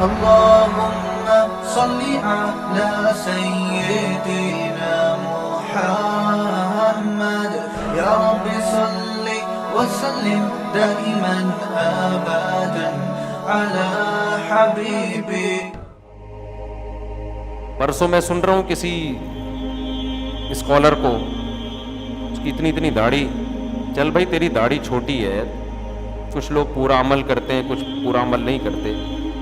اللهم صل على سيدنا محمد يا رب صل وسلم دائما ابدا على حبيبي. پرسوں میں سن رہا ہوں کسی اسکالر کو، اس کی اتنی داڑھی، چل بھائی تیری داڑھی چھوٹی ہے، کچھ لوگ پورا عمل کرتے ہیں، کچھ پورا عمل نہیں کرتے.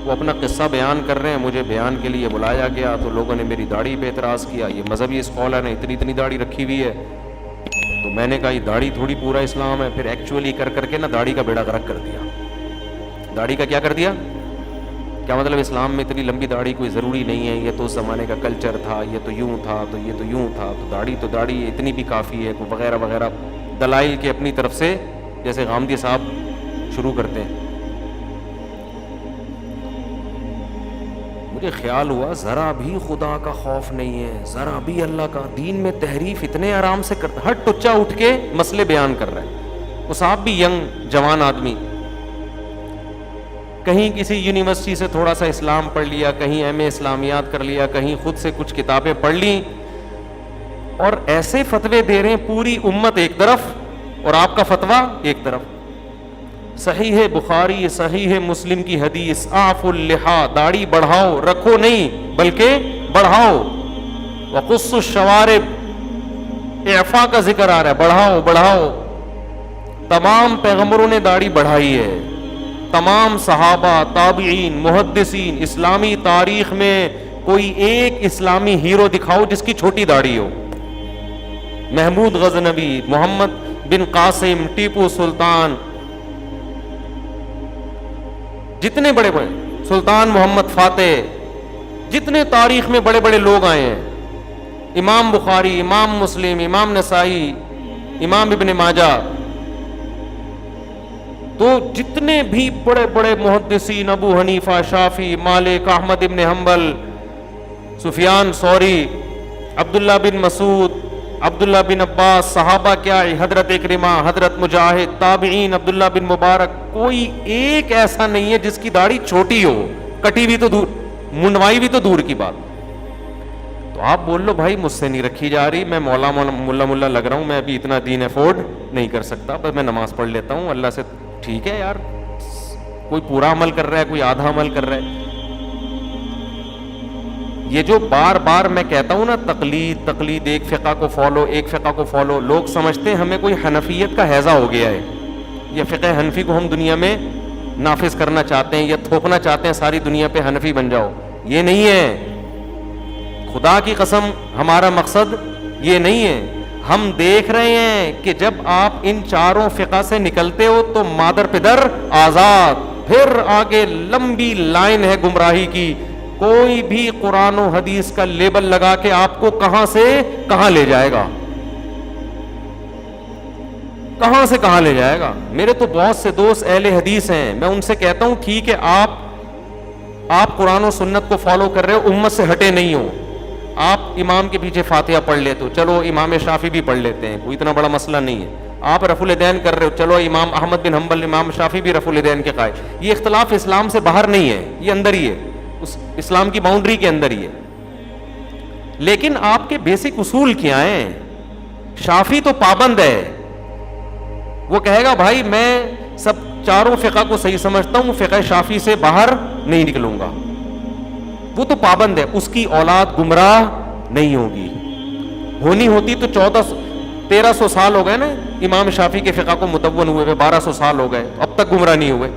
وہ اپنا قصہ بیان کر رہے ہیں، مجھے بیان کے لیے بلایا گیا تو لوگوں نے میری داڑھی پہ اعتراض کیا، یہ مذہبی اسکالر نے اتنی داڑھی رکھی ہوئی ہے. تو میں نے کہا یہ داڑھی تھوڑی پورا اسلام ہے. پھر ایکچولی کر کے نا داڑھی کا بیڑا غرق کر دیا. داڑھی کا کیا کر دیا؟ کیا مطلب اسلام میں اتنی لمبی داڑھی کوئی ضروری نہیں ہے، یہ تو اس زمانے کا کلچر تھا، یہ تو یوں تھا، تو یہ تو یوں تھا، تو داڑھی اتنی بھی کافی ہے، وغیرہ وغیرہ دلائل کے اپنی طرف سے جیسے غامدی صاحب شروع کرتے ہیں. مجھے خیال ہوا ذرا بھی خدا کا خوف نہیں ہے، ذرا بھی اللہ کا. دین میں تحریف اتنے آرام سے کرتا، ہر ٹچا اٹھ کے مسئلے بیان کر رہا ہے. وہ صاحب بھی ینگ جوان آدمی، کہیں کسی یونیورسٹی سے تھوڑا سا اسلام پڑھ لیا، کہیں ایم اے اسلامیات کر لیا، کہیں خود سے کچھ کتابیں پڑھ لیں، اور ایسے فتوے دے رہے ہیں پوری امت ایک طرف اور آپ کا فتویٰ ایک طرف. صحیح ہے بخاری، صحیح ہے مسلم کی حدیث، اعف اللحا، داڑھی بڑھاؤ، رکھو نہیں بلکہ بڑھاؤ. وقص الشوارب، اعفاء کا ذکر آ رہا ہے، بڑھاؤ. تمام پیغمبروں نے داڑھی بڑھائی ہے، تمام صحابہ، تابعین، محدثین. اسلامی تاریخ میں کوئی ایک اسلامی ہیرو دکھاؤ جس کی چھوٹی داڑھی ہو. محمود غزنوی، محمد بن قاسم، ٹیپو سلطان، جتنے بڑے سلطان محمد فاتح، جتنے تاریخ میں بڑے بڑے لوگ آئے ہیں، امام بخاری، امام مسلم، امام نسائی، امام ابن ماجہ، تو جتنے بھی بڑے بڑے محدثین، ابو حنیفہ، شافعی، مالک، احمد ابن حنبل، سفیان ثوری، عبداللہ بن مسعود، عبداللہ بن عباس، صحابہ کیا ہے، حضرت اکرمہ، حضرت مجاہد، تابعین، عبداللہ بن مبارک، کوئی ایک ایسا نہیں ہے جس کی داڑھی چھوٹی ہو، کٹی بھی تو دور، منڈوائی بھی تو دور کی بات. تو آپ بول لو بھائی مجھ سے نہیں رکھی جا رہی، میں ملا لگ رہا ہوں، میں ابھی اتنا دین افورڈ نہیں کر سکتا، بس میں نماز پڑھ لیتا ہوں اللہ سے. ٹھیک ہے یار، کوئی پورا عمل کر رہا ہے، کوئی آدھا عمل کر رہا ہے. یہ جو بار بار میں کہتا ہوں نا تقلید، ایک فقہ کو فالو، لوگ سمجھتے ہیں ہمیں کوئی حنفیت کا ہیضہ ہو گیا ہے، یہ فقہ حنفی کو ہم دنیا میں نافذ کرنا چاہتے ہیں یا تھوپنا چاہتے ہیں، ساری دنیا پہ حنفی بن جاؤ. یہ نہیں ہے، خدا کی قسم ہمارا مقصد یہ نہیں ہے. ہم دیکھ رہے ہیں کہ جب آپ ان چاروں فقہ سے نکلتے ہو تو مادر پدر آزاد، پھر آگے لمبی لائن ہے گمراہی کی. کوئی بھی قرآن و حدیث کا لیبل لگا کے آپ کو کہاں سے کہاں لے جائے گا، کہاں سے کہاں لے جائے گا. میرے تو بہت سے دوست اہل حدیث ہیں، میں ان سے کہتا ہوں ٹھیک ہے آپ قرآن و سنت کو فالو کر رہے ہو، امت سے ہٹے نہیں ہو. آپ امام کے پیچھے فاتحہ پڑھ لیتے ہو، چلو امام شافعی بھی پڑھ لیتے ہیں، کوئی اتنا بڑا مسئلہ نہیں ہے. آپ رفع الیدین کر رہے ہو، چلو امام احمد بن حنبل، امام شافعی بھی رفع الیدین کے قائل. یہ اختلاف اسلام سے باہر نہیں ہے، یہ اندر ہی ہے، اس اسلام کی باؤنڈری کے اندر ہی ہے. لیکن آپ کے بیسک اصول کیا ہیں؟ شافعی تو پابند ہے، وہ کہے گا بھائی میں سب چاروں فقہ کو صحیح سمجھتا ہوں، فقہ شافعی سے باہر نہیں نکلوں گا. وہ تو پابند ہے، اس کی اولاد گمراہ نہیں ہوگی. ہونی ہوتی تو 1300 سال ہو گئے نا امام شافعی کے فقہ کو مدون ہوئے 1200 سال ہو گئے، اب تک گمراہ نہیں ہوئے.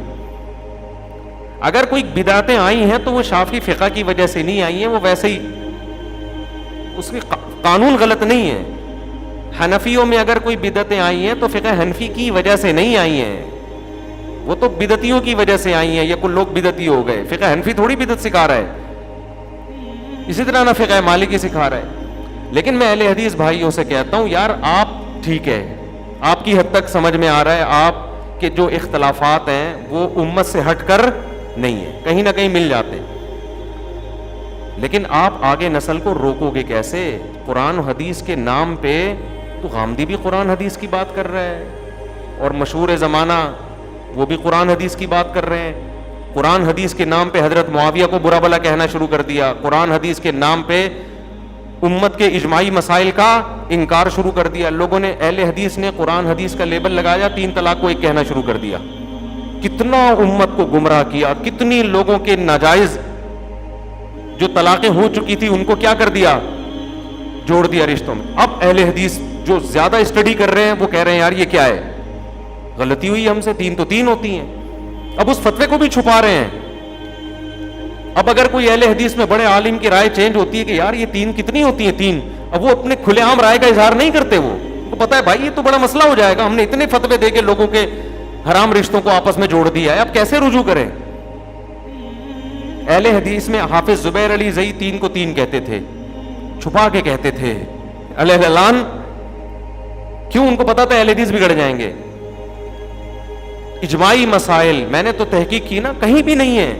اگر کوئی بدعتیں آئی ہیں تو وہ شافعی فقہ کی وجہ سے نہیں آئی ہیں، وہ ویسے ہی اس کی قانون غلط نہیں ہے. حنفیوں میں اگر کوئی بدعتیں آئی ہیں تو فقہ حنفی کی وجہ سے نہیں آئی ہیں، وہ تو بدعتیوں کی وجہ سے آئی ہیں. یہ کل لوگ بدعتی ہو گئے، فقہ حنفی تھوڑی بدعت سکھا رہا ہے، اسی طرح نہ فقہ مالکی سکھا رہا ہے. لیکن میں اہل حدیث بھائیوں سے کہتا ہوں یار آپ ٹھیک ہے، آپ کی حد تک سمجھ میں آ رہا ہے، آپ کے جو اختلافات ہیں وہ امت سے ہٹ کر نہیں ہے، کہیں نہ کہیں مل جاتے ہیں. لیکن آپ آگے نسل کو روکو گے کیسے؟ قرآن و حدیث کے نام پہ تو غامدی بھی قرآن حدیث کی بات کر رہا ہے، اور مشہور زمانہ وہ بھی قرآن حدیث کی بات کر رہے ہیں. قرآن حدیث کے نام پہ حضرت معاویہ کو برا بلا کہنا شروع کر دیا, قرآن حدیث کے نام پہ امت کے اجماعی مسائل کا انکار شروع کر دیا. لوگوں نے, اہل حدیث نے قرآن حدیث کا لیبل لگایا, 3 طلاق کو ایک کہنا شروع کر دیا. کتنا امت کو گمراہ کیا, کتنی لوگوں کے ناجائز جو طلاقیں ہو چکی تھی ان کو کیا کر دیا, جوڑ دیا رشتوں میں. اب اہل حدیث جو زیادہ اسٹڈی کر رہے ہیں وہ کہہ رہے ہیں یار یہ کیا ہے, غلطی ہوئی ہم سے, 3 تو 3 ہوتی ہیں. اب اس فتوے کو بھی چھپا رہے ہیں. اب اگر کوئی اہل حدیث میں بڑے عالم کی رائے چینج ہوتی ہے کہ یار یہ 3 کتنی ہوتی ہیں 3, اب وہ اپنے کھلے عام رائے کا اظہار نہیں کرتے. وہ پتا ہے بھائی یہ تو بڑا مسئلہ ہو جائے گا, ہم نے اتنے فتوے دے کے لوگوں کے حرام رشتوں کو آپس میں جوڑ دیا ہے, اب کیسے رجوع کریں. اہل حدیث میں حافظ زبیر علی زئی 3 کو 3 کہتے تھے, چھپا کے کہتے تھے علیہ اعلان. کیوں؟ ان کو پتا تھا اہل حدیث بگڑ جائیں گے. اجماعی مسائل میں نے تو تحقیق کی نا, کہیں بھی نہیں ہے,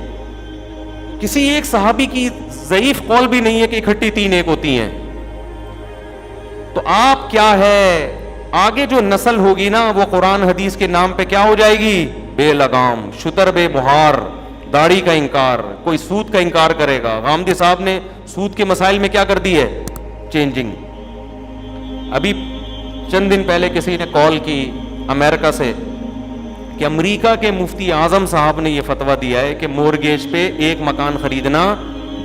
کسی ایک صحابی کی ضعیف قول بھی نہیں ہے کہ اکٹھی 3 ایک ہوتی ہیں. تو آپ کیا ہے, آگے جو نسل ہوگی نا وہ قرآن حدیث کے نام پہ کیا ہو جائے گی, بے لگام, شتر بے بہار, داڑھی کا انکار, کوئی سود کا انکار کرے گا. غامدی صاحب نے سود کے مسائل میں کیا کر دی ہے, چینجنگ. ابھی چند دن پہلے کسی نے کال کی امریکہ سے کہ امریکہ کے مفتی اعظم صاحب نے یہ فتویٰ دیا ہے کہ مورگیج پہ ایک مکان خریدنا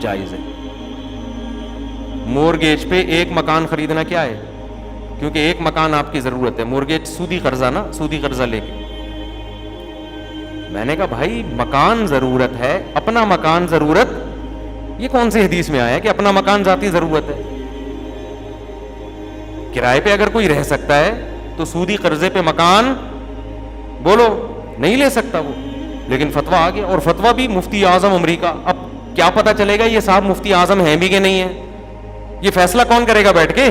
جائز ہے. مورگیج پہ ایک مکان خریدنا کیا ہے, کیونکہ ایک مکان آپ کی ضرورت ہے. مورگیج سودی قرضہ نا, سودی قرضہ لے کے. میں نے کہا بھائی مکان ضرورت ہے, اپنا مکان ضرورت, یہ کون سی حدیث میں آیا ہے کہ اپنا مکان ذاتی ضرورت ہے. کرائے پہ اگر کوئی رہ سکتا ہے تو سودی قرضے پہ مکان بولو نہیں لے سکتا وہ. لیکن فتویٰ آ گیا, اور فتویٰ بھی مفتی اعظم امریکہ. اب کیا پتا چلے گا یہ صاحب مفتی اعظم ہیں بھی کہ نہیں ہیں, یہ فیصلہ کون کرے گا بیٹھ کے.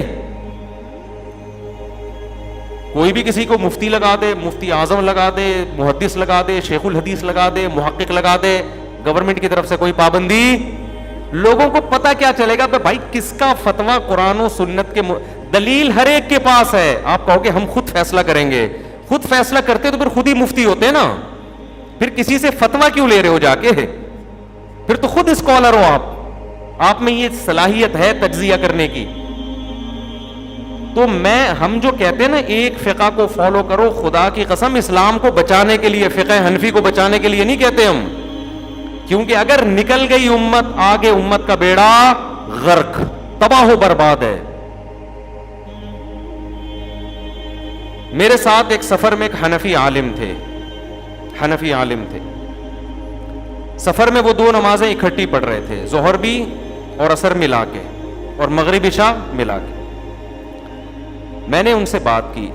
کوئی بھی کسی کو مفتی لگا دے, مفتی اعظم لگا دے, محدث لگا دے, شیخ الحدیث لگا دے, محقق لگا دے, گورنمنٹ کی طرف سے کوئی پابندی. لوگوں کو پتا کیا چلے گا بھائی کس کا فتویٰ قرآن و سنت کے دلیل ہر ایک کے پاس ہے. آپ کہو کہ ہم خود فیصلہ کریں گے, خود فیصلہ کرتے تو پھر خود ہی مفتی ہوتے نا, پھر کسی سے فتویٰ کیوں لے رہے ہو جا کے, پھر تو خود اسکالر ہو آپ میں یہ صلاحیت ہے تجزیہ کرنے کی. تو ہم جو کہتے ہیں نا ایک فقہ کو فالو کرو, خدا کی قسم اسلام کو بچانے کے لیے, فقہ حنفی کو بچانے کے لیے نہیں کہتے ہم, کیونکہ اگر نکل گئی امت آگے امت کا بیڑا غرق, تباہ و برباد ہے. میرے ساتھ ایک سفر میں ایک حنفی عالم تھے. سفر میں وہ 2 نمازیں اکٹھی پڑھ رہے تھے, ظہر بھی اور عصر ملا کے, اور مغرب عشاء ملا کے. میں نے ان سے بات کی,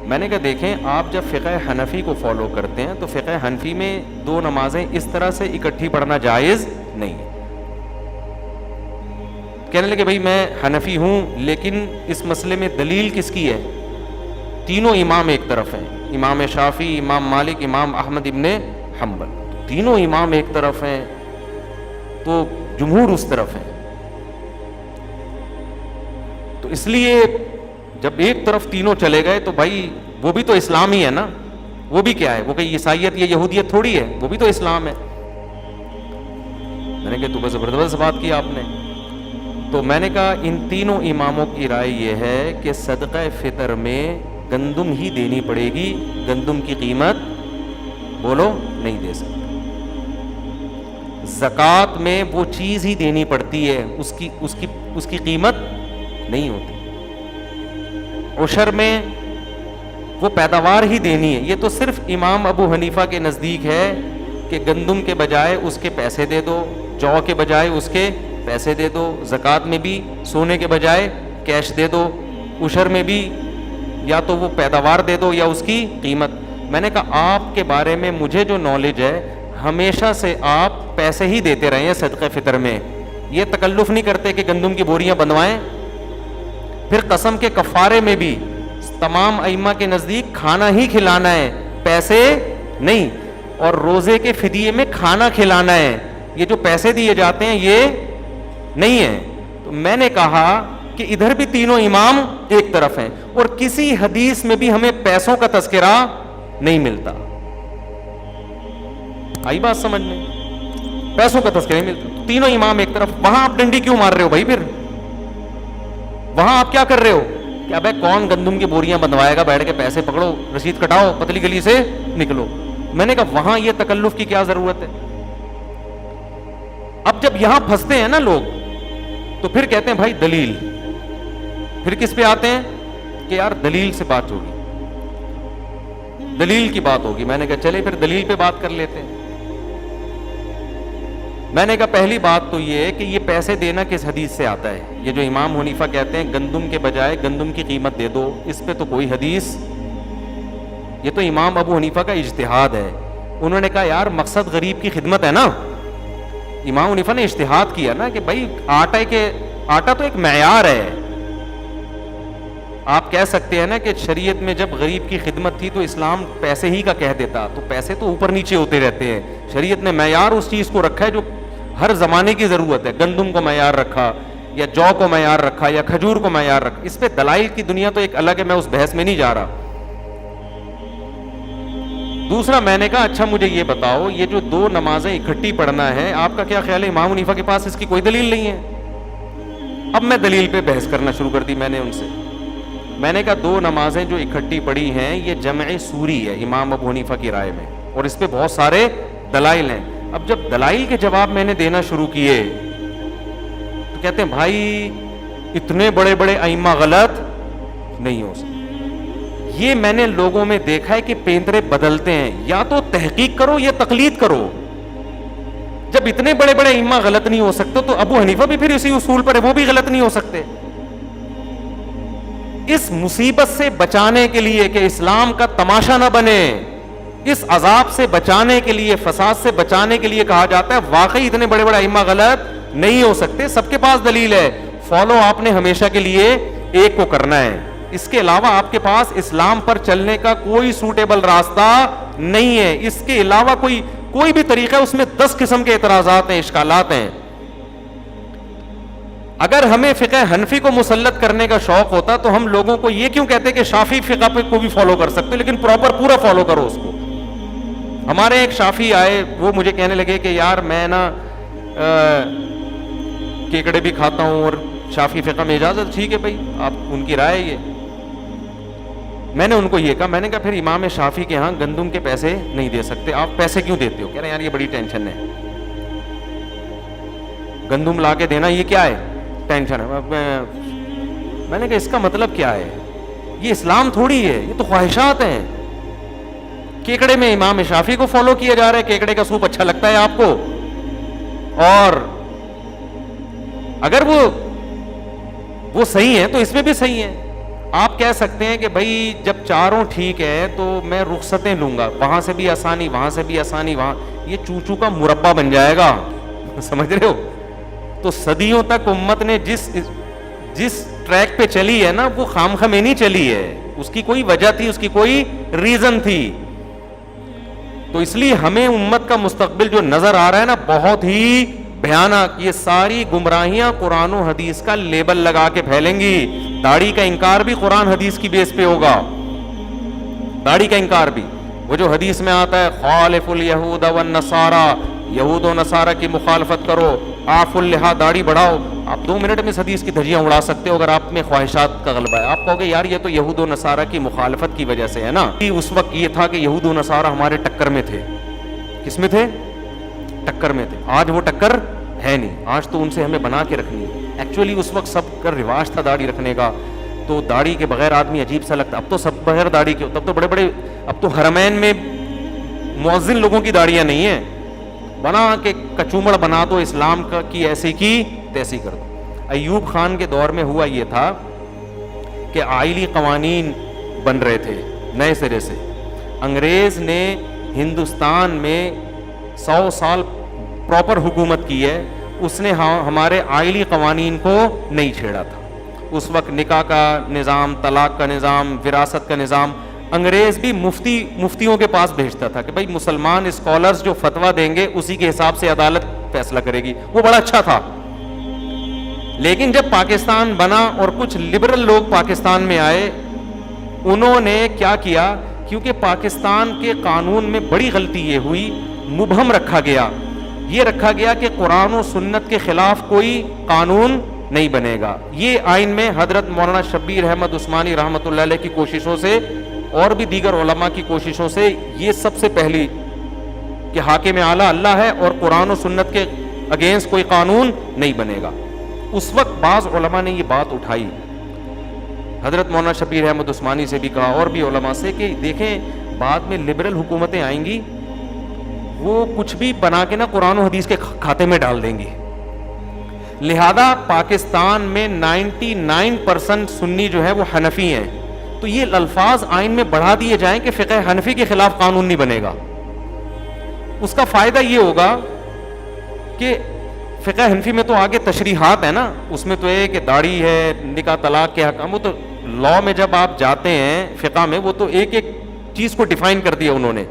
میں نے کہا دیکھیں آپ جب فقہ حنفی کو فالو کرتے ہیں تو فقہ حنفی میں 2 نمازیں اس طرح سے اکٹھی پڑھنا جائز نہیں ہے. کہنے لگے بھائی میں حنفی ہوں لیکن اس مسئلے میں دلیل کس کی ہے, تینوں امام ایک طرف ہیں, امام شافعی, امام مالک, امام احمد ابن حنبل, تینوں امام ایک طرف ہیں تو جمہور اس طرف ہیں. تو اس لیے جب ایک طرف تینوں چلے گئے تو بھائی وہ بھی تو اسلام ہی ہے نا, وہ بھی کیا ہے, وہ کہ عیسائیت یا یہودیت تھوڑی ہے, وہ بھی تو اسلام ہے. میں نے کہا تو بس زبردست بات کی آپ نے. تو میں نے کہا ان تینوں اماموں کی رائے یہ ہے کہ صدقہ فطر میں گندم ہی دینی پڑے گی, گندم کی قیمت بولو نہیں دے سکتے. زکوٰۃ میں وہ چیز ہی دینی پڑتی ہے, اس کی قیمت نہیں ہوتی. عشر میں وہ پیداوار ہی دینی ہے. یہ تو صرف امام ابو حنیفہ کے نزدیک ہے کہ گندم کے بجائے اس کے پیسے دے دو, جو کے بجائے اس کے پیسے دے دو, زکوٰۃ میں بھی سونے کے بجائے کیش دے دو, عشر میں بھی یا تو وہ پیداوار دے دو یا اس کی قیمت. میں نے کہا آپ کے بارے میں مجھے جو نالج ہے ہمیشہ سے آپ پیسے ہی دیتے رہے ہیں صدقہ فطر میں, یہ تکلف نہیں کرتے کہ گندم کی بوریاں بنوائیں. پھر قسم کے کفارے میں بھی تمام ائمہ کے نزدیک کھانا ہی کھلانا ہے, پیسے نہیں. اور روزے کے فدیے میں کھانا کھلانا ہے, یہ جو پیسے دیے جاتے ہیں یہ نہیں ہے. تو میں نے کہا کہ ادھر بھی تینوں امام ایک طرف ہیں, اور کسی حدیث میں بھی ہمیں پیسوں کا تذکرہ نہیں ملتا. آئی بات سمجھ میں؟ پیسوں کا تذکرہ نہیں ملتا. تینوں امام ایک طرف, وہاں آپ ڈنڈی کیوں مار رہے ہو بھائی؟ پھر وہاں آپ کیا کر رہے ہو کہ ابے کون گندم کی بوریاں بندوائے گا, بیٹھ کے پیسے پکڑو, رسید کٹاؤ, پتلی گلی سے نکلو. میں نے کہا وہاں یہ تکلف کی کیا ضرورت ہے؟ اب جب یہاں پھنستے ہیں نا لوگ تو پھر کہتے ہیں بھائی دلیل. پھر کس پہ آتے ہیں کہ یار دلیل سے بات ہوگی, دلیل کی بات ہوگی. میں نے کہا چلے پھر دلیل پہ بات کر لیتے ہیں. میں نے کہا پہلی بات تو یہ ہے کہ یہ پیسے دینا کس حدیث سے آتا ہے؟ یہ جو امام حنیفہ کہتے ہیں گندم کے بجائے گندم کی قیمت دے دو, اس پہ تو کوئی حدیث, یہ تو امام ابو حنیفہ کا اجتہاد ہے. انہوں نے کہا یار مقصد غریب کی خدمت ہے نا. امام حنیفہ نے اجتہاد کیا نا کہ بھائی آٹا تو ایک معیار ہے. آپ کہہ سکتے ہیں نا کہ شریعت میں جب غریب کی خدمت تھی تو اسلام پیسے ہی کا کہہ دیتا, تو پیسے تو اوپر نیچے ہوتے رہتے ہیں. شریعت نے معیار اس چیز کو رکھا ہے جو ہر زمانے کی ضرورت ہے. گندم کو معیار رکھا, یا جو کو معیار رکھا, یا کھجور کو معیار رکھا. اس پہ دلائل کی دنیا تو ایک الگ ہے, میں اس بحث میں نہیں جا رہا. دوسرا میں نے کہا اچھا مجھے یہ بتاؤ, یہ جو دو نمازیں اکٹھی پڑھنا ہے, آپ کا کیا خیال ہے امام حنیفہ کے پاس اس کی کوئی دلیل نہیں ہے؟ اب میں دلیل پہ بحث کرنا شروع کر دی. میں نے کہا دو نمازیں جو اکٹھی پڑھی ہیں یہ جمع سوری ہے امام ابو حنیفہ کی رائے میں, اور اس پہ بہت سارے دلائل ہیں. اب جب دلائل کے جواب میں نے دینا شروع کیے تو کہتے ہیں بھائی اتنے بڑے بڑے ائمہ غلط نہیں ہو سکتے. یہ میں نے لوگوں میں دیکھا ہے کہ پینترے بدلتے ہیں, یا تو تحقیق کرو یا تقلید کرو. جب اتنے بڑے بڑے ائمہ غلط نہیں ہو سکتے تو ابو حنیفہ بھی پھر اسی اصول پر ہے, وہ بھی غلط نہیں ہو سکتے. اس مصیبت سے بچانے کے لیے کہ اسلام کا تماشا نہ بنے, اس عذاب سے بچانے کے لیے, فساد سے بچانے کے لیے کہا جاتا ہے واقعی اتنے بڑے بڑے ائمہ غلط نہیں ہو سکتے. سب کے پاس دلیل ہے, فالو آپ نے ہمیشہ کے لیے ایک کو کرنا ہے. اس کے علاوہ آپ کے پاس اسلام پر چلنے کا کوئی سوٹیبل راستہ نہیں ہے. اس کے علاوہ کوئی بھی طریقہ ہے, اس میں 10 قسم کے اعتراضات ہیں, اشکالات ہیں. اگر ہمیں فقہ حنفی کو مسلط کرنے کا شوق ہوتا تو ہم لوگوں کو یہ کیوں کہتے کہ شافعی فقہ پہ کو بھی فالو کر سکتے, لیکن پورا فالو کرو اس کو. ہمارے ایک شافعی آئے, وہ مجھے کہنے لگے کہ یار میں نا کیکڑے بھی کھاتا ہوں اور شافعی فقہ میں اجازت. ٹھیک ہے بھائی, آپ ان کی رائے یہ. میں نے ان کو یہ کہا, میں نے کہا پھر امام شافعی کے ہاں گندم کے پیسے نہیں دے سکتے, آپ پیسے کیوں دیتے ہو؟ کہہ رہے ہیں یار یہ بڑی ٹینشن ہے, گندم لا کے دینا یہ کیا ہے, ٹینشن ہے. میں نے کہا اس کا مطلب کیا ہے؟ یہ اسلام تھوڑی ہے, یہ تو خواہشات ہیں. کیکڑے میں امام شافعی کو فالو کیا جا رہا ہے, کیکڑے کا سوپ اچھا لگتا ہے آپ کو, اور اگر وہ صحیح ہے تو اس میں بھی صحیح ہے. آپ کہہ سکتے ہیں کہ بھائی جب چاروں ٹھیک ہے تو میں رخصتیں لوں گا, وہاں سے بھی آسانی, وہاں سے بھی آسانی, وہاں یہ چوچو کا مربع بن جائے گا. سمجھ رہے ہو؟ تو صدیوں تک امت نے جس ٹریک پہ چلی ہے نا, وہ خامخواہ میں نہیں چلی ہے, اس کی کوئی وجہ تھی, اس کی کوئی ریزن تھی. تو اس لیے ہمیں امت کا مستقبل جو نظر آ رہا ہے نا بہت ہی بھیانک. یہ ساری گمراہیاں قرآن و حدیث کا لیبل لگا کے پھیلیں گی. داڑھی کا انکار بھی قرآن حدیث کی بیس پہ ہوگا, داڑھی کا انکار بھی. وہ جو حدیث میں آتا ہے خالف الیہود والنصارى, یہود و نصارہ کی مخالفت کرو, آف اللحا, داڑھی بڑھاؤ. آپ 2 منٹ میں اس حدیث کی دھجیاں اڑا سکتے ہو اگر آپ میں خواہشات کا غلبہ ہے. آپ کہو گے یار یہ تو یہود و نصارہ کی مخالفت کی وجہ سے ہے نا. اس وقت یہ تھا کہ یہود و نصارہ ہمارے ٹکر میں تھے. کس میں تھے؟ ٹکر میں تھے. آج وہ ٹکر ہے نہیں, آج تو ان سے ہمیں بنا کے رکھنی ہے. ایکچولی اس وقت سب کا رواج تھا داڑھی رکھنے کا, تو داڑھی کے بغیر آدمی عجیب سا لگتا. اب تو سب بغیر داڑھی کے, تب تو بڑے بڑے, اب تو حرمین میں مؤذن لوگوں کی داڑیاں نہیں ہیں, بنا کے کچومڑ بنا دو, اسلام کا کی ایسی کی تیسی کر دو. ایوب خان کے دور میں ہوا یہ تھا کہ آئلی قوانین بن رہے تھے نئے سرے سے. انگریز نے ہندوستان میں 100 سال پراپر حکومت کی ہے, اس نے ہمارے آئلی قوانین کو نہیں چھیڑا تھا. اس وقت نکاح کا نظام, طلاق کا نظام, وراثت کا نظام انگریز بھی مفتیوں کے پاس بھیجتا تھا کہ بھائی مسلمان اسکالرز جو فتویٰ دیں گے اسی کے حساب سے عدالت فیصلہ کرے گی. وہ بڑا اچھا تھا. لیکن جب پاکستان بنا اور کچھ لبرل لوگ پاکستان میں آئے, انہوں نے کیا کیا, کیونکہ پاکستان کے قانون میں بڑی غلطی یہ ہوئی, مبہم رکھا گیا. یہ رکھا گیا کہ قرآن و سنت کے خلاف کوئی قانون نہیں بنے گا. یہ آئین میں حضرت مولانا شبیر احمد عثمانی رحمۃ اللہ علیہ کی کوششوں سے اور بھی دیگر علماء کی کوششوں سے یہ سب سے پہلی کہ حاکم اعلیٰ اللہ ہے اور قرآن و سنت کے اگینسٹ کوئی قانون نہیں بنے گا. اس وقت بعض علماء نے یہ بات اٹھائی, حضرت مولانا شبیر احمد عثمانی سے بھی کہا اور بھی علماء سے, کہ دیکھیں بعد میں لبرل حکومتیں آئیں گی, وہ کچھ بھی بنا کے نا قرآن و حدیث کے کھاتے میں ڈال دیں گی. لہذا پاکستان میں 99% سنی جو ہے وہ حنفی ہیں, تو یہ الفاظ آئین میں بڑھا دیے جائیں کہ فقہ حنفی کے خلاف قانون نہیں بنے گا. اس کا فائدہ یہ ہوگا کہ فقہ حنفی میں تو آگے تشریحات ہے نا, اس میں تو ہے کہ داڑھی ہے, نکاح طلاق کے حکم, وہ تو لا میں جب آپ جاتے ہیں فقہ میں وہ تو ایک ایک چیز کو ڈیفائن کر دیا انہوں نے.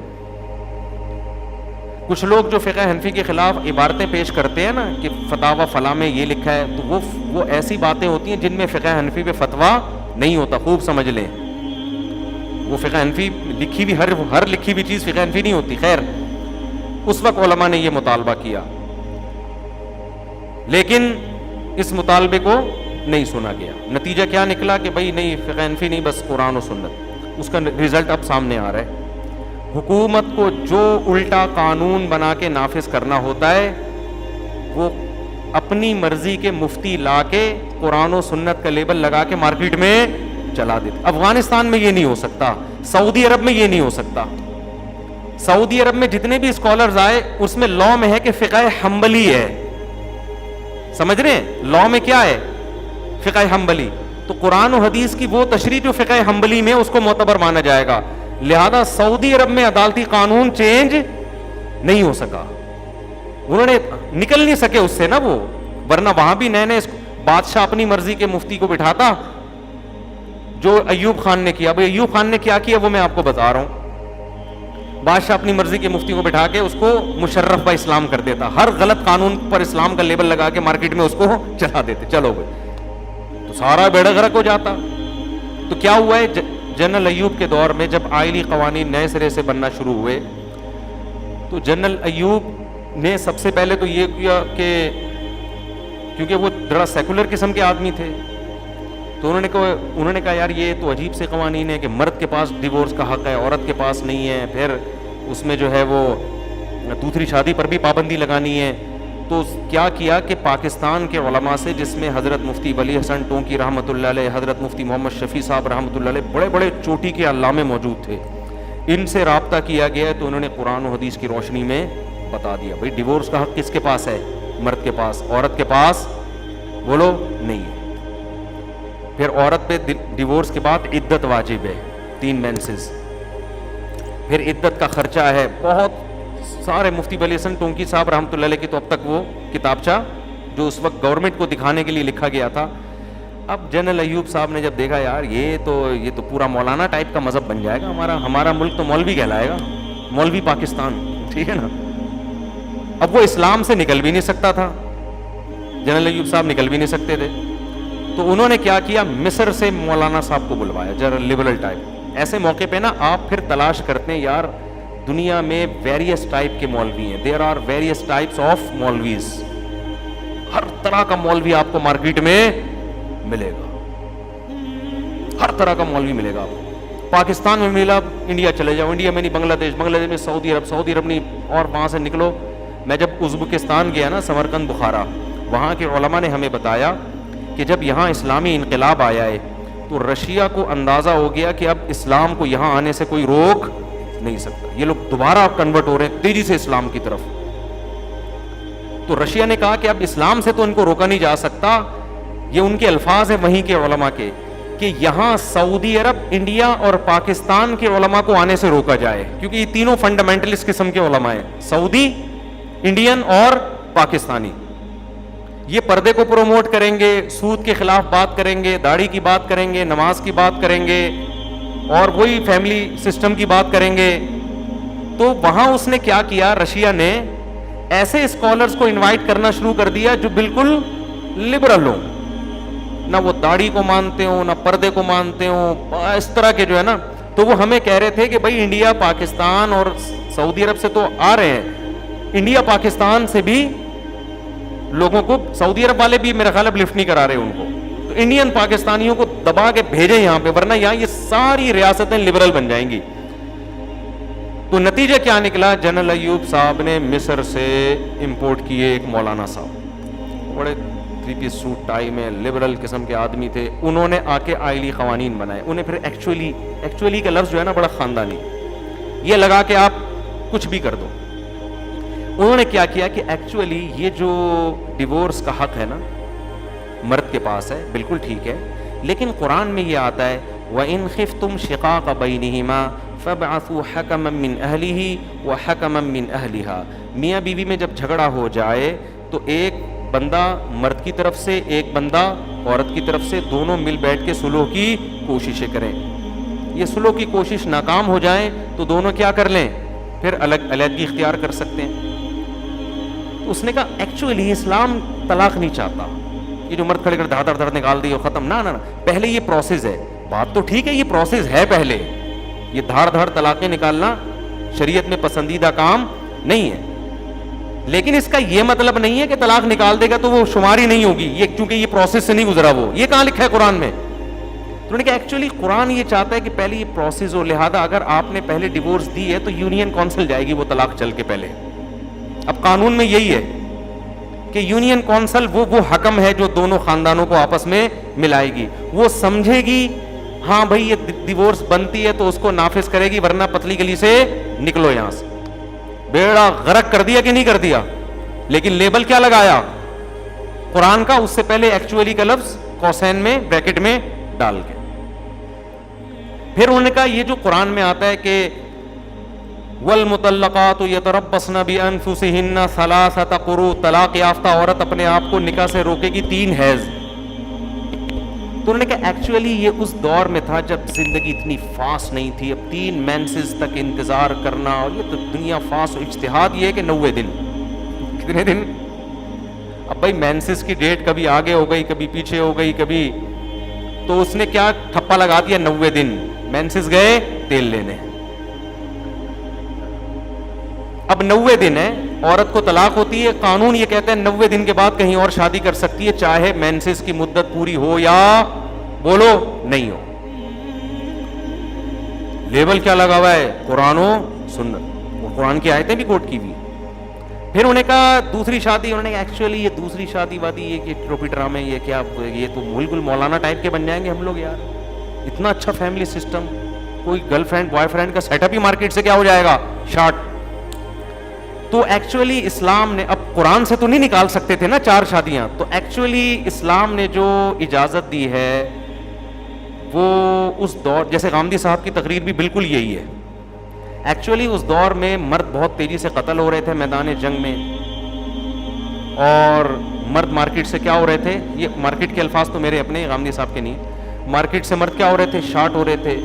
کچھ لوگ جو فقہ حنفی کے خلاف عبارتیں پیش کرتے ہیں نا کہ فتاوی فلاں میں یہ لکھا ہے, تو وہ ایسی باتیں ہوتی ہیں جن میں فقہ حنفی پہ فتویٰ نہیں ہوتا, خوب سمجھ لیں. وہ فقہ حنفی لکھی بھی ہر لکھی بھی چیز فقہ حنفی نہیں ہوتی. خیر, اس وقت علماء نے یہ مطالبہ کیا, لیکن اس مطالبے کو نہیں سنا گیا. نتیجہ کیا نکلا کہ بھائی نہیں, فقہ حنفی نہیں, بس قرآن و سنت. اس کا رزلٹ اب سامنے آ رہا ہے. حکومت کو جو الٹا قانون بنا کے نافذ کرنا ہوتا ہے وہ اپنی مرضی کے مفتی لا کے قرآن و سنت کا لیبل لگا کے مارکیٹ میں چلا دیتے. افغانستان میں یہ نہیں ہو سکتا, سعودی عرب میں یہ نہیں ہو سکتا. سعودی عرب میں جتنے بھی اسکالرز آئے اس میں لا میں ہے کہ فقہ حنبلی ہے, سمجھ رہے ہیں, لا میں کیا ہے, فقہ حنبلی. تو قرآن و حدیث کی وہ تشریح جو فقہ حنبلی میں اس کو معتبر مانا جائے گا. لہذا سعودی عرب میں عدالتی قانون چینج نہیں ہو سکا, انہوں نے نکل نہیں سکے اس سے نا وہ, ورنہ وہاں بھی نئے نئے بادشاہ اپنی مرضی کے مفتی کو بٹھاتا, جو ایوب خان نے کیا. بھائی ایوب خان نے کیا کیا وہ میں آپ کو بتا رہا ہوں. بادشاہ اپنی مرضی کے مفتی کو بٹھا کے اس کو مشرف با اسلام کر دیتا, ہر غلط قانون پر اسلام کا لیبل لگا کے مارکیٹ میں اس کو چلا دیتے, چلو بھائی, تو سارا بیڑا غرق ہو جاتا. تو کیا ہوا ہے, جنرل ایوب کے دور میں جب آئلی قوانین نئے سرے سے بننا شروع ہوئے تو جنرل ایوب نے سب سے پہلے تو یہ کیا کہ کیونکہ وہ ذرا سیکولر قسم کے آدمی تھے, تو انہوں نے کہا یار یہ تو عجیب سے قوانین ہے کہ مرد کے پاس ڈیورس کا حق ہے, عورت کے پاس نہیں ہے, پھر اس میں جو ہے وہ دوسری شادی پر بھی پابندی لگانی ہے. تو کیا کہ پاکستان کے علماء سے, جس میں حضرت مفتی ولی حسن ٹونکی رحمۃ اللہ علیہ, حضرت مفتی محمد شفیع صاحب رحمۃ اللہ علیہ, بڑے بڑے چوٹی کے علامے موجود تھے, ان سے رابطہ کیا گیا. تو انہوں نے قرآن و حدیث کی روشنی میں بتا دیا بھائی ڈیورس کا حق کس کے پاس ہے, مرد کے پاس, عورت کے پاس بولو نہیں ہے. پھر عورت پہ ڈیورس کے بعد عدت واجب ہے, 3 مینسز. پھر عدت کا خرچہ ہے بہت سارے. مفتی ولی حسن ٹونکی صاحب رحمۃ اللہ علیہ کی تو اب تک وہ کتابچہ جو اس وقت گورنمنٹ کو دکھانے کے لیے لکھا گیا تھا. اب جنرل ایوب صاحب نے جب دیکھا یار یہ تو پورا مولانا ٹائپ کا مذہب بن جائے گا, ہمارا ملک تو مولوی کہلائے گا, مولوی پاکستان, ٹھیک ہے نا. اب وہ اسلام سے نکل بھی نہیں سکتا تھا, جنرل ایوب صاحب نکل بھی نہیں سکتے تھے. تو انہوں نے کیا کیا, مصر سے مولانا صاحب کو بلوایا, جنرل لبرل ٹائپ. ایسے موقع پہ نا آپ پھر تلاش کرتے ہیں یار دنیا میں ویریس ٹائپ کے مولوی ہیں, there are various types of maulvis, ہر طرح کا مولوی آپ کو مارکیٹ میں ملے گا, ہر طرح کا مولوی ملے گا آپ کو. پاکستان میں ملا, انڈیا چلے جاؤ, انڈیا میں نہیں بنگلہ دیش, بنگلہ دیش میں سعودی عرب نہیں, اور وہاں سے نکلو. میں جب ازبکستان گیا نا, سمرقند, بخارا, وہاں کے علماء نے ہمیں بتایا کہ جب یہاں اسلامی انقلاب آیا ہے تو رشیا کو اندازہ ہو گیا کہ اب اسلام کو یہاں آنے سے کوئی روک نہیں سکتا, یہ لوگ دوبارہ کنورٹ ہو رہے ہیں تیزی سے اسلام کی طرف. تو رشیا نے کہا کہ اب اسلام سے تو ان کو روکا نہیں جا سکتا, یہ ان کے الفاظ ہیں وہیں کے علماء کے, کہ یہاں سعودی عرب, انڈیا اور پاکستان کے علماء کو آنے سے روکا جائے, کیونکہ یہ تینوں فنڈامنٹلسٹ قسم کے علماء ہیں, سعودی, انڈین اور پاکستانی. یہ پردے کو پروموٹ کریں گے, سود کے خلاف بات کریں گے, داڑھی کی بات کریں گے, نماز کی بات کریں گے, اور وہی فیملی سسٹم کی بات کریں گے. تو وہاں اس نے کیا کیا, رشیا نے ایسے اسکالرز کو انوائٹ کرنا شروع کر دیا جو بالکل لبرل ہوں, نہ وہ داڑھی کو مانتے ہوں, نہ پردے کو مانتے ہوں, اس طرح کے جو ہے نا. تو وہ ہمیں کہہ رہے تھے کہ بھائی انڈیا, پاکستان اور سعودی عرب سے تو آ رہے ہیں, انڈیا پاکستان سے بھی لوگوں کو, سعودی عرب والے بھی میرا خیال اب لفٹ نہیں کرا رہے ان کو, تو انڈین پاکستانیوں کو دبا کے بھیجیں یہاں پہ, ورنہ یہاں یہ ساری ریاستیں لبرل بن جائیں گی. تو نتیجہ کیا نکلا, جنرل ایوب صاحب نے مصر سے امپورٹ کیے ایک مولانا صاحب, بڑے 3 پیس سوٹ ٹائی میں لبرل قسم کے آدمی تھے, انہوں نے آ کے آئلی قوانین بنائے. انہیں پھر ایکچولی کا لفظ جو ہے نا بڑا خاندانی, یہ لگا کہ آپ کچھ بھی کر دو. انہوں نے کیا کیا کہ ایکچولی یہ جو ڈیورس کا حق ہے نا مرد کے پاس ہے, بالکل ٹھیک ہے, لیکن قرآن میں یہ آتا ہے وَإِنْ خِفْتُمْ شِقَاقَ بَيْنِهِمَا فَابْعَثُوا حَكَمًا مِّنْ أَهْلِهِ وَحَكَمًا مِّنْ أَهْلِهَا. میاں بیوی میں جب جھگڑا ہو جائے تو ایک بندہ مرد کی طرف سے ایک بندہ عورت کی طرف سے, دونوں مل بیٹھ کے صلح کی کوششیں کریں. یہ صلح کی کوشش ناکام ہو جائیں تو دونوں کیا کر لیں, پھر علیحدگی اختیار کر سکتے ہیں. تو اس نے کہا ایکچولی اسلام طلاق نہیں چاہتا, یہ جو مرد کھڑے کر دھڑ دھڑ نکال دی اور ختم, نہ پہلے یہ پروسیس ہے. بات تو ٹھیک ہے, یہ پروسیس ہے پہلے, یہ دھاڑ دھڑ طلاقیں نکالنا شریعت میں پسندیدہ کام نہیں ہے, لیکن اس کا یہ مطلب نہیں ہے کہ طلاق نکال دے گا تو وہ شمار ہی نہیں ہوگی, یہ چونکہ یہ پروسیس سے نہیں گزرا, وہ یہ کہاں لکھا ہے قرآن میں. تو انہوں نے کہا ایکچولی قرآن یہ چاہتا ہے کہ پہلے یہ پروسیس ہو, لہذا اگر آپ نے پہلے ڈیورس دی ہے تو یونین کونسل جائے گی وہ طلاق چل کے پہلے. اب قانون میں یہی ہے کہ یونین کونسل وہ حکم ہے جو دونوں خاندانوں کو آپس میں ملائے گی, وہ سمجھے گی ہاں بھائی یہ ڈیورس بنتی ہے تو اس کو نافذ کرے گی, ورنہ پتلی گلی سے نکلو یہاں سے. بیڑا غرق کر دیا کہ نہیں کر دیا, لیکن لیبل کیا لگایا قرآن کا, اس سے پہلے ایکچولی کا لفظ قوسین میں بریکٹ میں ڈال کے. پھر انہوں نے کہا یہ جو قرآن میں آتا ہے کہ والمطلقات یتربصن بانفسہن ثلاثۃ قروء, طلاق یافتہ عورت اپنے آپ کو نکاح سے روکے گی 3 حیض. تو انہوں نے کہا ایکچولی یہ اس دور میں تھا جب زندگی اتنی فاسٹ نہیں تھی, اب 3 مینسز تک انتظار کرنا, اور یہ تو دنیا فاسٹ, اجتہاد یہ ہے کہ 90 دن. کتنے دن؟ اب بھائی مینسز کی ڈیٹ کبھی آگے ہو گئی کبھی پیچھے ہو گئی کبھی, تو اس نے کیا ٹھپا لگا دیا 90 دن, مینسز گئے تیل لینے. اب 90 دن ہے, عورت کو طلاق ہوتی ہے, قانون یہ کہتا ہے 90 دن کے بعد کہیں اور شادی کر سکتی ہے, چاہے مینسز کی مدت پوری ہو یا بولو نہیں ہو. لیبل کیا لگا ہوا ہے, قرآن و سنت, اور قرآن کی آیتیں بھی کوٹ کی ہوئی. پھر انہوں نے کہا دوسری شادی, انہوں نے کہا ایکچولی یہ دوسری شادی وادی یہ ٹروپی ڈرامے, یہ کیا, یہ تو بالکل مولانا ٹائپ کے بن جائیں گے ہم لوگ یار. اتنا اچھا فیملی سسٹم, کوئی گرل فرینڈ بوائے فرینڈ کا سیٹ اپ ہی مارکیٹ سے کیا ہو جائے گا, شارٹ. تو ایکچولی اسلام نے, اب قرآن سے تو نہیں نکال سکتے تھے نا 4 شادیاں, تو ایکچولی اسلام نے جو اجازت دی ہے وہ اس دور, جیسے غامدی صاحب کی تقریر بھی بالکل یہی ہے. ایکچولی اس دور میں مرد بہت تیزی سے قتل ہو رہے تھے میدان جنگ میں, اور مرد مارکیٹ سے کیا ہو رہے تھے, یہ مارکیٹ کے الفاظ تو میرے اپنے, غامدی صاحب کے نہیں, مارکیٹ سے مرد کیا ہو رہے تھے, شارٹ ہو رہے تھے.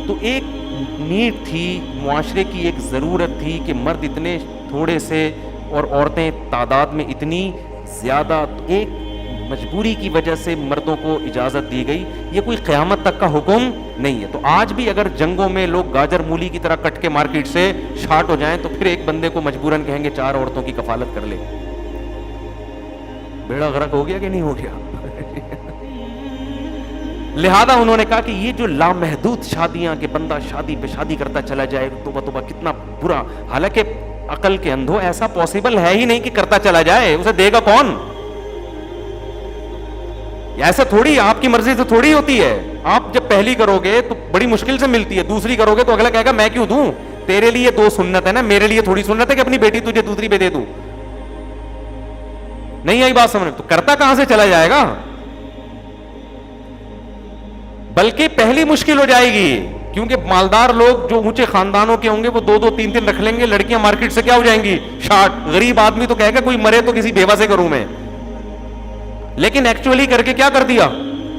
تو ایک نیڈ تھی, معاشرے کی ایک ضرورت تھی کہ مرد اتنے تھوڑے سے اور عورتیں تعداد میں اتنی زیادہ, ایک مجبوری کی وجہ سے مردوں کو اجازت دی گئی. یہ کوئی قیامت تک کا حکم نہیں ہے. تو آج بھی اگر جنگوں میں لوگ گاجر مولی کی طرح کٹ کے مارکیٹ سے شارٹ ہو جائیں تو پھر ایک بندے کو مجبوراً کہیں گے 4 عورتوں کی کفالت کر لے. بیڑا غرق ہو گیا کہ نہیں ہو گیا؟ لہذا انہوں نے کہا کہ یہ جو لامحدود شادیاں, کہ بندہ شادی پہ شادی کرتا چلا جائے, توبہ توبہ کتنا برا. حالانکہ عقل کے اندھو ایسا پاسبل ہے ہی نہیں کہ کرتا چلا جائے, اسے دے گا کون؟ ایسا تھوڑی, آپ کی مرضی سے تھوڑی ہوتی ہے. آپ جب پہلی کرو گے تو بڑی مشکل سے ملتی ہے, دوسری کرو گے تو اگلا کہے گا میں کیوں دوں, تیرے لیے 2 سنت ہے نا, میرے لیے تھوڑی سنت ہے کہ اپنی بیٹی تجھے دوسری پہ دے دوں. نہیں آئی بات سمجھ؟ تو کرتا کہاں سے چلا جائے گا؟ بلکہ پہلی مشکل ہو جائے گی, کیونکہ مالدار لوگ جو اونچے خاندانوں کے ہوں گے وہ 2-2 3-3 رکھ لیں گے, لڑکیاں مارکیٹ سے کیا ہو جائیں گی, شارٹ. غریب آدمی تو کہے گا کوئی مرے تو کسی بیوہ سے کروں میں. لیکن ایکچولی کر کے کیا کر دیا,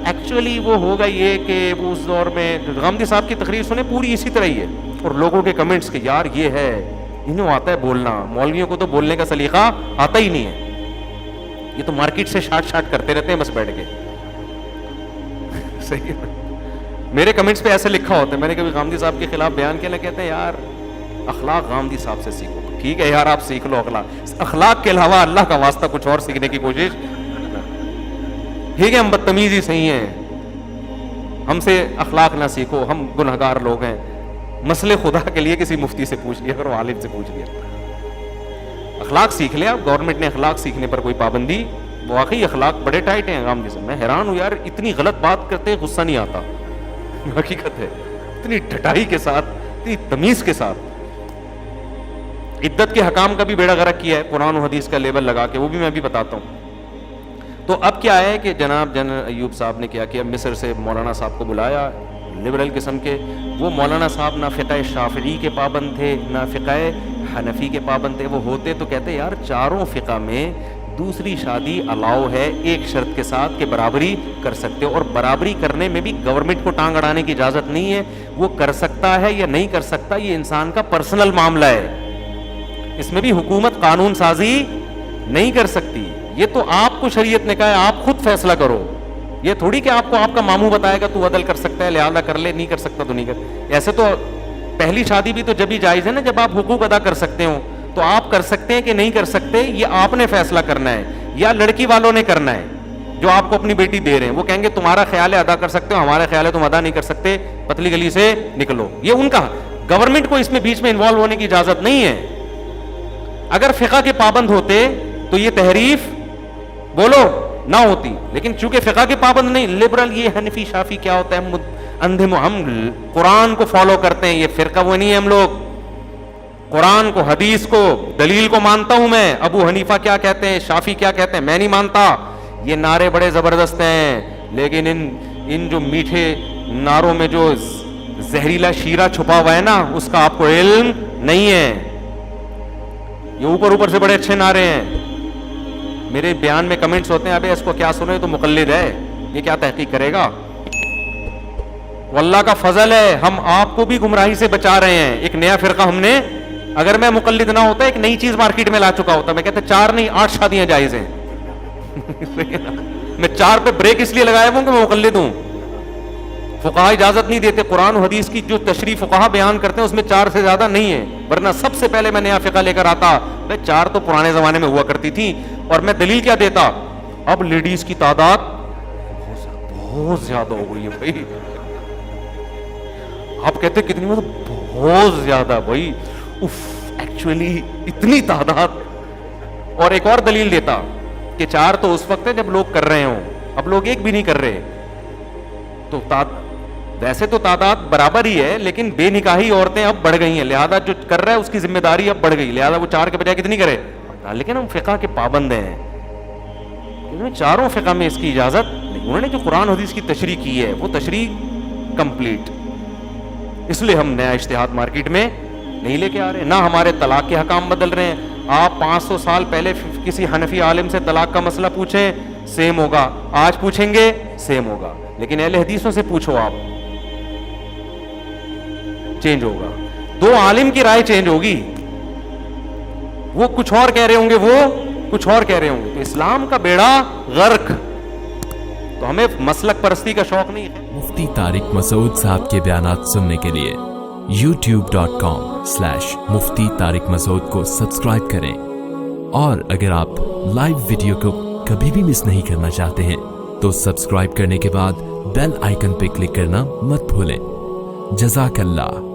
ایکچولی وہ ہوگا یہ کہ وہ اس دور میں, غامدی صاحب کی تقریر سنیں پوری اسی طرح ہی ہے, اور لوگوں کے کمنٹس کہ یار یہ ہے, انہوں آتا ہے بولنا, مولویوں کو تو بولنے کا سلیقہ آتا ہی نہیں ہے, یہ تو مارکیٹ سے شارٹ کرتے رہتے ہیں بس بیٹھ کے. صحیح ہے. میرے کمنٹس پہ ایسے لکھا ہوتا ہے, میں نے کبھی غامدی صاحب کے خلاف بیان کیا, کہتے ہیں یار اخلاق غامدی صاحب سے سیکھو. ٹھیک ہے یار آپ سیکھ لو اخلاق کے علاوہ اللہ کا واسطہ کچھ اور سیکھنے کی کوشش. ٹھیک ہے ہم بدتمیز ہی صحیح ہیں, ہم سے اخلاق نہ سیکھو, ہم گنہگار لوگ ہیں, مسئلے خدا کے لیے کسی مفتی سے پوچھ لیا کرو, عالم سے پوچھ لیا. اخلاق سیکھ لیا. گورنمنٹ نے اخلاق سیکھنے پر کوئی پابندی, واقعی اخلاق بڑے ٹائٹ ہیں عوام جیسے. میں حیران ہوں یار, اتنی غلط بات کرتے ہیں غصہ نہیں آتا, حقیقت ہے, اتنی ڈھٹائی کے ساتھ, اتنی تمیز کے ساتھ. عدت کے حکام کا بھی بیڑا غرق کیا ہے قرآن و حدیث کا لیبل لگا کے, وہ بھی میں بھی بتاتا ہوں. تو اب کیا ہے کہ جناب جنرل ایوب صاحب نے کیا کیا, مصر سے مولانا صاحب کو بلایا, لبرل قسم کے. وہ مولانا صاحب نہ فقہ شافعی کے پابند تھے نہ فقہ حنفی کے پابند تھے. وہ ہوتے تو کہتے یار چاروں فقہ میں دوسری شادی الاؤ ہے, ایک شرط کے ساتھ کہ برابری کر سکتے ہو, اور برابری کرنے میں بھی گورنمنٹ کو ٹانگ اڑانے کی اجازت نہیں ہے. وہ کر سکتا ہے یا نہیں کر سکتا یہ انسان کا پرسنل معاملہ ہے, اس میں بھی حکومت قانون سازی نہیں کر سکتی. یہ تو آپ کو شریعت نے کہا ہے آپ خود فیصلہ کرو, یہ تھوڑی کہ آپ کو آپ کا ماموں بتائے گا تو عدل کر سکتا ہے لہذا کر لے, نہیں کر سکتا تو نہیں کر. ایسے تو پہلی شادی بھی تو جب ہی جائز ہے نا جب آپ حقوق ادا کر سکتے ہو, تو آپ کر سکتے ہیں کہ نہیں کر سکتے یہ آپ نے فیصلہ کرنا ہے یا لڑکی والوں نے کرنا ہے جو آپ کو اپنی بیٹی دے رہے ہیں. وہ کہیں گے تمہارا خیال ہے ادا کر سکتے ہو, ہمارا خیال ہے تم ادا نہیں کر سکتے, پتلی گلی سے نکلو. یہ ان کا, گورنمنٹ کو اس میں بیچ میں انوالو ہونے کی اجازت نہیں ہے. اگر فقہ کے پابند ہوتے تو یہ تحریف بولو نہ ہوتی, لیکن چونکہ فقہ کے پابند نہیں, لبرل یہ حنفی شافی کیا ہوتا ہے, اندھے ہم قرآن کو فالو کرتے ہیں, یہ فرقہ وہ نہیں ہے. ہم لوگ قرآن کو, حدیث کو, دلیل کو مانتا ہوں میں. ابو حنیفہ کیا کہتے ہیں, شافی کیا کہتے ہیں, میں نہیں مانتا. یہ نعرے بڑے زبردست ہیں, لیکن ان جو میٹھے نعروں میں جو زہریلا شیرہ چھپا ہوا ہے نا, اس کا آپ کو علم نہیں ہے. یہ اوپر سے بڑے اچھے نعرے ہیں. میرے بیان میں کمنٹس ہوتے ہیں ابے اس کو کیا سنے, تو مقلد ہے, یہ کیا تحقیق کرے گا. واللہ کا فضل ہے ہم آپ کو بھی گمراہی سے بچا رہے ہیں. ایک نیا فرقہ ہم نے, اگر میں مقلد نہ ہوتا ایک نئی چیز مارکیٹ میں لا چکا ہوتا. میں کہتا 4 نہیں 8 شادیاں جائز ہیں. میں 4 پہ بریک اس لیے لگایا ہوں کہ میں مقلد ہوں. فقہا اجازت نہیں دیتے, قرآن و حدیث کی جو تشریح فقہا بیان کرتے ہیں اس میں 4 سے زیادہ نہیں ہے, ورنہ سب سے پہلے میں نیا فقہ لے کر آتا. 4 تو پرانے زمانے میں ہوا کرتی تھی. اور میں دلیل کیا دیتا, اب لیڈیز کی تعداد بہت زیادہ ہو گئی ہے بھائی. آپ کہتے کتنی, مطلب بہت زیادہ بھائی, ایکچولی اتنی تعداد. اور ایک اور دلیل دیتا کہ 4 تو اس وقت ہے جب لوگ کر رہے ہوں, اب لوگ ایک بھی نہیں کر رہے. تو ویسے تو تعداد برابر ہی ہے, لیکن بے نکاحی عورتیں اب بڑھ گئی ہیں, لہذا جو کر رہا ہے اس کی ذمہ داری اب بڑھ گئی, لہذا وہ 4 کے بجائے کتنی کرے. لیکن ہم فقہ کے پابند ہیں, چاروں فقہ میں اس کی اجازت نہیں. انہوں نے جو قرآن حدیث کی تشریح کی ہے وہ تشریح کمپلیٹ, اس لیے ہم نیا اجتہاد مارکیٹ میں نہیں لے کے آ رہے. نہ ہمارے طلاق کے حکام بدل رہے ہیں. آپ 500 سال پہلے کسی حنفی عالم سے طلاق کا مسئلہ پوچھیں سیم ہوگا, آج پوچھیں گے سیم ہوگا, لیکن اہل حدیثوں سے پوچھو آپ چینج ہوگا. 2 عالم کی رائے چینج ہوگی, وہ کچھ اور کہہ رہے ہوں گے, وہ کچھ اور کہہ رہے ہوں گے. تو اسلام کا بیڑا غرق. تو ہمیں مسلک پرستی کا شوق نہیں ہے. مفتی طارق مسعود صاحب کے بیانات سننے کے لیے youtube.com/مفتی طارق مسعود کو سبسکرائب کریں, اور اگر آپ لائیو ویڈیو کو کبھی بھی مس نہیں کرنا چاہتے ہیں تو سبسکرائب کرنے کے بعد بیل آئیکن پہ کلک کرنا مت بھولیں. جزاک اللہ.